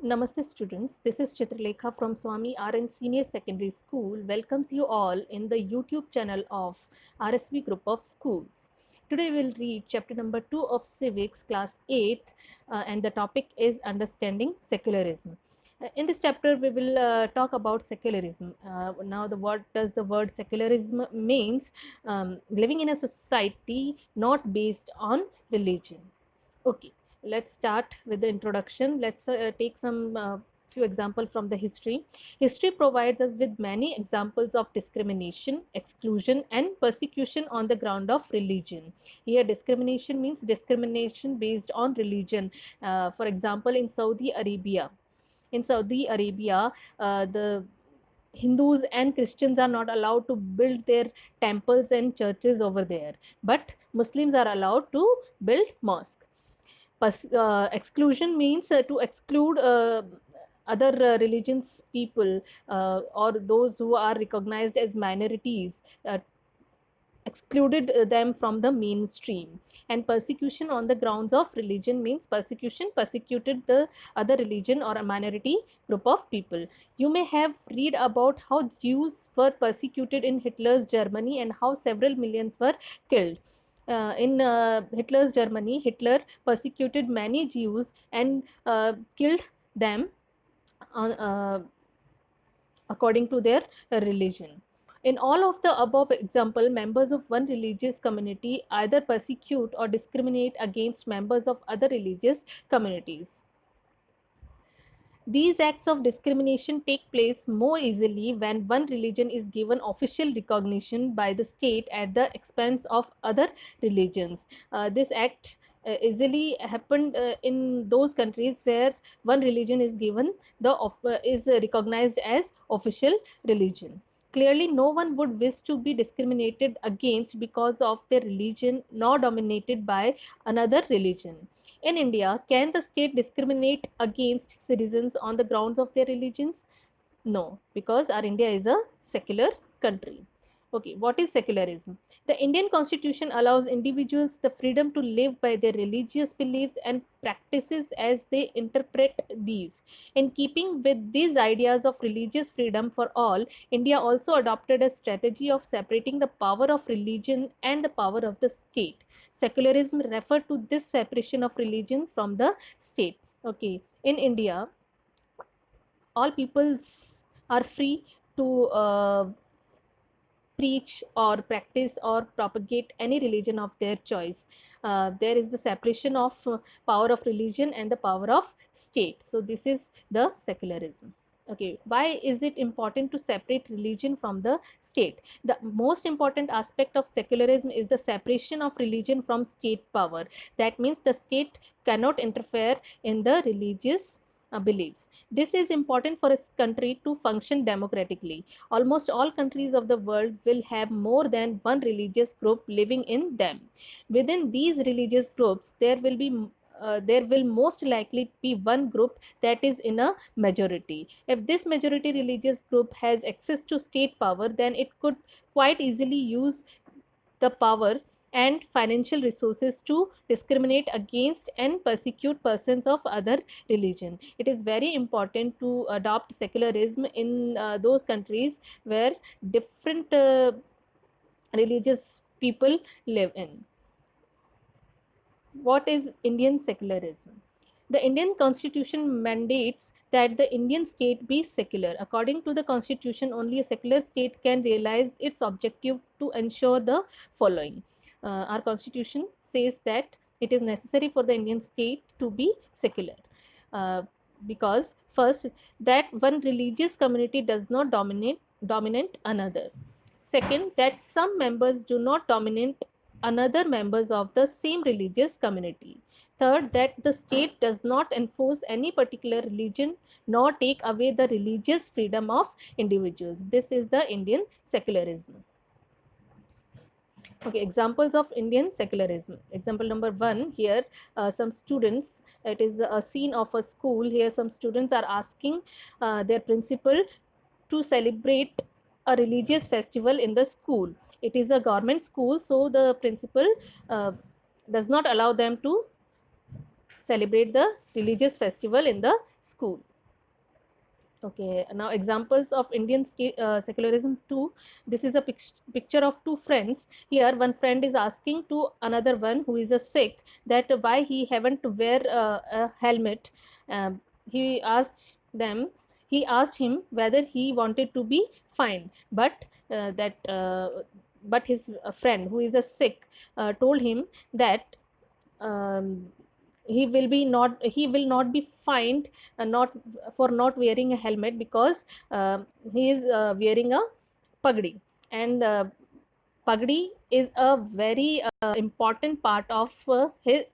Namaste students, this is Chitralekha from Swami RN Senior Secondary School welcomes you all in the YouTube channel of RSV Group of Schools. Today we will read chapter number 2 of Civics class 8 and the topic is Understanding Secularism. In this chapter we will talk about secularism. Now what does the word secularism means? Living in a society not based on religion. Okay, let's start with the introduction. Let's take some few examples from the history. History provides us with many examples of discrimination, exclusion, and persecution on the ground of religion. Here, discrimination means discrimination based on religion. For example, in Saudi Arabia, the Hindus and Christians are not allowed to build their temples and churches over there, but Muslims are allowed to build mosques. Exclusion means to exclude other religions people or those who are recognized as minorities, uh, excluded them from the mainstream. And persecution on the grounds of religion means persecuted the other religion or a minority group of people. You may have read about how Jews were persecuted in Hitler's Germany and how several millions were killed. In Hitler's Germany, Hitler persecuted many Jews and killed them uh, according to their religion. In all of the above example, members of one religious community either persecute or discriminate against members of other religious communities. These acts of discrimination take place more easily when one religion is given official recognition by the state at the expense of other religions. This act easily happened in those countries where one religion is given is recognized as official religion. Clearly, no one would wish to be discriminated against because of their religion nor dominated by another religion. In India, can the state discriminate against citizens on the grounds of their religions? No, because our India is a secular country. Okay, what is secularism? The Indian constitution allows individuals the freedom to live by their religious beliefs and practices as they interpret these. In keeping with these ideas of religious freedom for all, India also adopted a strategy of separating the power of religion and the power of the state. Secularism referred to this separation of religion from the state. Okay, in India, all peoples are free to preach or practice or propagate any religion of their choice. There is the separation of power of religion and the power of state. So this is the secularism. Okay, why is it important to separate religion from the state? The most important aspect of secularism is the separation of religion from state power. That means the state cannot interfere in the religious beliefs. This is important for a country to function democratically. Almost all countries of the world will have more than one religious group living in them. Within these religious groups, there will most likely be one group that is in a majority. If this majority religious group has access to state power, then it could quite easily use the power and financial resources to discriminate against and persecute persons of other religion. It is very important to adopt secularism in those countries where different religious people live in. What is Indian secularism? The Indian constitution mandates that the Indian state be secular. According to the constitution, only a secular state can realize its objective to ensure the following. Our constitution says that it is necessary for the Indian state to be secular. Uh, because first, that one religious community does not dominate another. Second, that some members do not dominate another members of the same religious community. Third, that the state does not enforce any particular religion nor take away the religious freedom of individuals. This is the Indian secularism. Okay, examples of Indian secularism. Example number one here, some students, it is a scene of a school. Here, some students are asking their principal to celebrate a religious festival in the school. It is a government school, so the principal uh, does not allow them to celebrate the religious festival in the school. Okay, now examples of Indian state, secularism too. This is a picture of two friends. Here, one friend is asking to another one who is a Sikh that why he haven't to wear a helmet. He asked them. He asked him whether he wanted to be fined, that but his friend who is a Sikh told him that um, he will not be fined not for not wearing a helmet because uh, he is wearing a pagdi, and pagdi is a very important part of his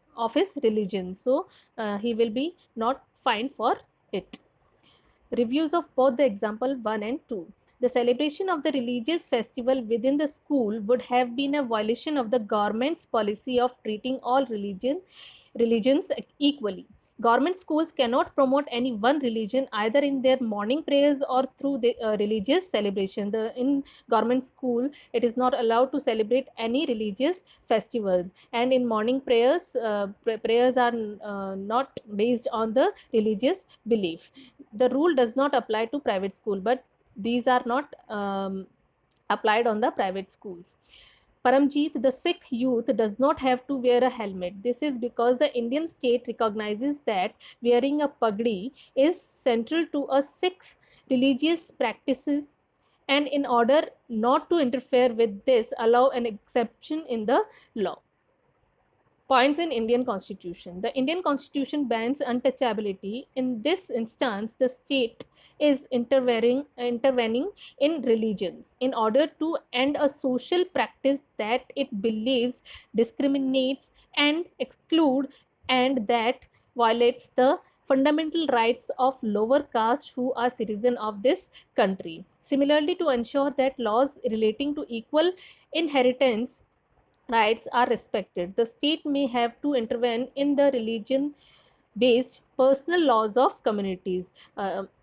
religion, so he will be not fined for it. Reviews of both the example 1 and 2. The celebration of the religious festival within the school would have been a violation of the government's policy of treating all religions equally. Government schools cannot promote any one religion either in their morning prayers or through the religious celebration. In government school, it is not allowed to celebrate any religious festivals, and in morning prayers, prayers are not based on the religious belief. The rule does not apply to private school, but these are not applied on the private schools. Paramjeet, the Sikh youth does not have to wear a helmet. This is because the Indian state recognizes that wearing a pagdi is central to a Sikh religious practices, and in order not to interfere with this, allow an exception in the law. Points in Indian Constitution. The Indian Constitution bans untouchability. In this instance, the state is intervening in religions in order to end a social practice that it believes discriminates and exclude and that violates the fundamental rights of lower caste who are citizens of this country. Similarly, to ensure that laws relating to equal inheritance rights are respected, the state may have to intervene in the religion based personal laws of communities.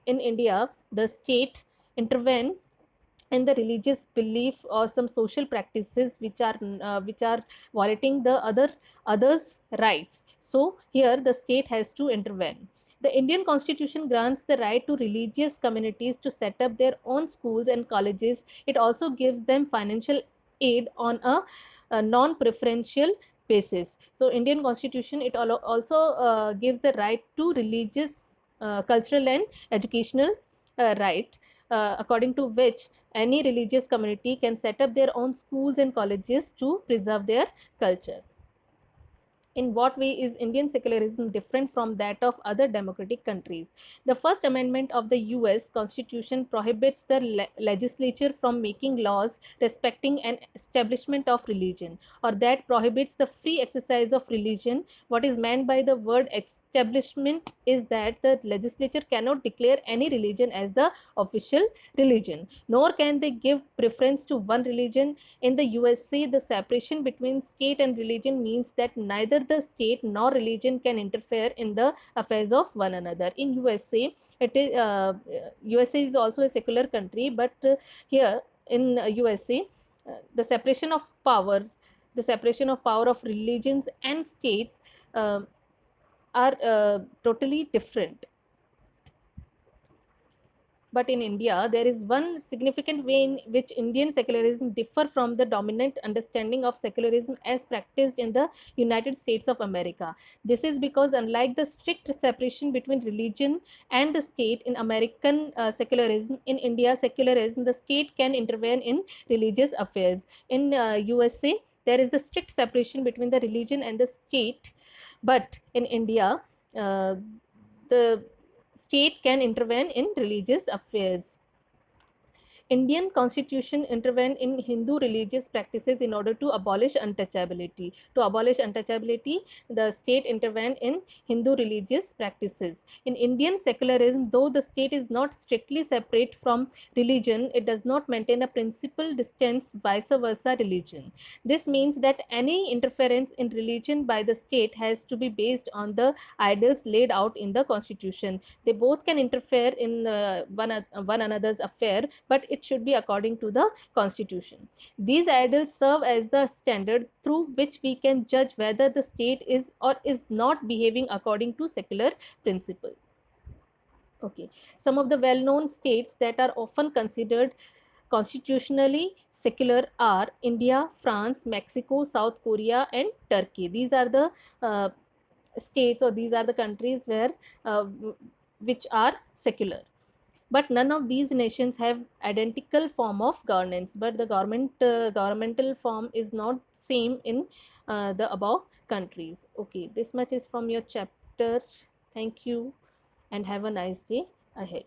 In India, the state intervene in the religious belief or some social practices which are violating the others rights, so here the state has to intervene. The Indian Constitution grants the right to religious communities to set up their own schools and colleges. It also gives them financial aid on a non preferential basis. So Indian Constitution, it also gives the right to religious, cultural and educational right, according to which any religious community can set up their own schools and colleges to preserve their culture. In what way is Indian secularism different from that of other democratic countries? The First Amendment of the US Constitution prohibits the legislature from making laws respecting an establishment of religion, or that prohibits the free exercise of religion. What is meant by the word establishment is that the legislature cannot declare any religion as the official religion, nor can they give preference to one religion. In the USA, the separation between state and religion means that neither the state nor religion can interfere in the affairs of one another. In USA, USA is also a secular country, but here in USA, the separation of power, the separation of power of religions and states uh, are totally different. But in India, there is one significant way in which Indian secularism differ from the dominant understanding of secularism as practiced in the United States of America. This is because unlike the strict separation between religion and the state in American secularism, in India secularism, the state can intervene in religious affairs. In USA, there is the strict separation between the religion and the state, but in India, uh, the state can intervene in religious affairs. Indian constitution intervened in Hindu religious practices in order to abolish untouchability. To abolish untouchability, the state intervened in Hindu religious practices. In Indian secularism, though the state is not strictly separate from religion, it does not maintain a principal distance vice versa religion. This means that any interference in religion by the state has to be based on the ideals laid out in the constitution. They both can interfere in one another's affair, but it should be according to the constitution. These ideals serve as the standard through which we can judge whether the state is or is not behaving according to secular principle. Okay, some of the well-known states that are often considered constitutionally secular are India, France, Mexico, South Korea, and Turkey. These are the uh, states, or these are the countries where which are secular. But none of these nations have identical form of governance. But the governmental form is not same in the above countries. Okay, this much is from your chapter. Thank you, and have a nice day ahead.